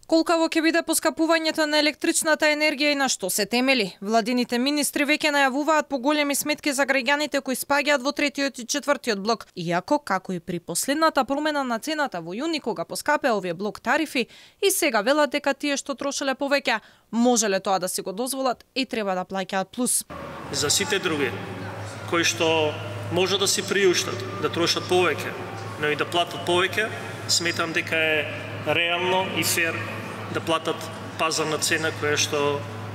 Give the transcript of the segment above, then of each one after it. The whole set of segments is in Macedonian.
Колкаво ќе биде поскапувањето на електричната енергија и на што се темели? Владините министри веќе најавуваат поголеми сметки за граѓаните кои спаѓаат во третиот и четвртиот блок. Иако, како и при последната промена на цената во јуни кога поскапеа овие блок тарифи, и сега велат дека тие што трошеле повеќе, можеле тоа да си го дозволат и треба да плаќаат плюс. За сите други кои што може да си приуштат да трошат повеќе, но и да платат повеќе, сметам дека е реално и фер да платат пазарна цена која што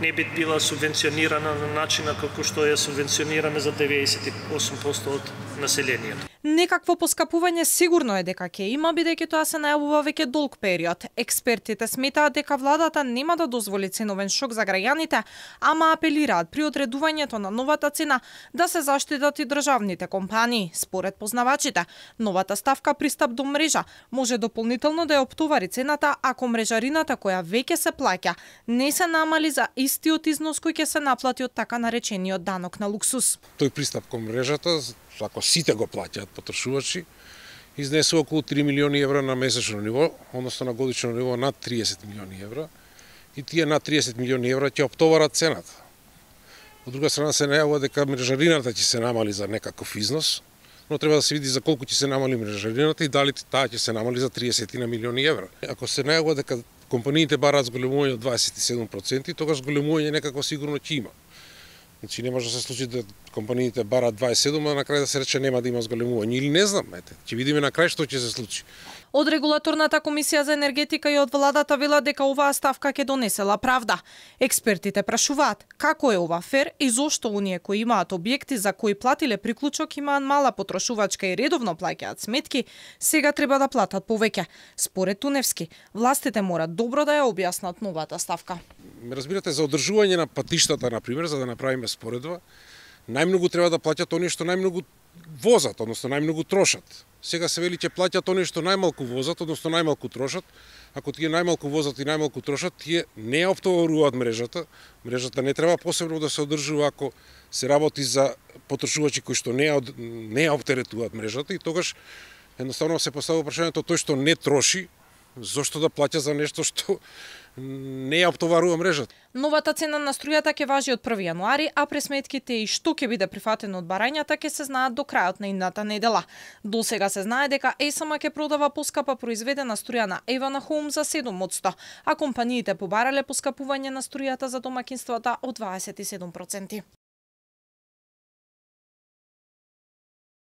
не би била субвенционирана на начина како што е субвенционирана за 98% од населението. Некакво поскапување сигурно е дека ќе има, бидејќи тоа се најавува веќе долг период. Експертите сметаат дека владата нема да дозволи ценовен шок за граѓаните, ама апелираат при одредувањето на новата цена да се заштитат и државните компании. Според познавачите, новата ставка пристап до мрежа може дополнително да ја оптовари цената ако мрежарината која веќе се плаќа не се намали за истиот износ кој ќе се наплати од така наречениот данок на луксус. Тој пристап кон мрежата, ако сите го плаќаат потрошувачи, изнесува околу 3 милиони евра на месечно ниво, односно на годишно ниво над 30 милиони евра, и тие над 30 милиони евра ќе оптоварат цената. Од друга страна се најавува дека мрежарината ќе се намали за некаков износ, но треба да се види за колку ќе се намали мрежарината и дали таа ќе се намали за 30 на милиони евра. Ако се најавува дека компаниите бараат зголемување од 27%, тогаш зголемување некако сигурно ќе има. Значи не може да се случи да компаниите бараат 27, а на крај да се рече нема да има зголемување. Или не знам, ќе видиме на крај што ќе се случи. Од Регулаторната комисија за енергетика и од владата велат дека оваа ставка ќе донесела правда. Експертите прашуваат како е ова фер и зошто оние кои имаат објекти за кои платиле приклучок имаат мала потрошувачка и редовно плаќаат сметки, сега треба да платат повеќе. Според Туневски, властите морат добро да ја објаснат новата ставка. Разбирате, за одржување на патиштата, например, за да направиме споредба, најмногу треба да плаќат оние што најмногу возат, односно најмногу трошат. Сега се вели ќе плаќат оние што најмалку возат, односно најмалку трошат. Ако тие најмалку возат и најмалку трошат, тие не оптоваруваат мрежата. Мрежата не треба посебно да се одржува ако се работи за потрошувачи кои што не оптеретуваат мрежата, и тогаш едноставно се поставува прашањето тој што не троши, зошто да плаќа за нешто што не ја оптоварува мрежата. Новата цена на струјата ќе важи од 1 јануари, а пресметките и што ќе биде прифатено од барањата ќе се знаат до крајот на идната недела. До сега се знае дека ЕСМ ќе продава поскапа произведена струја на Евана Хоум за 7%, а компаниите побарале поскапување на струјата за домаќинствата од 27%.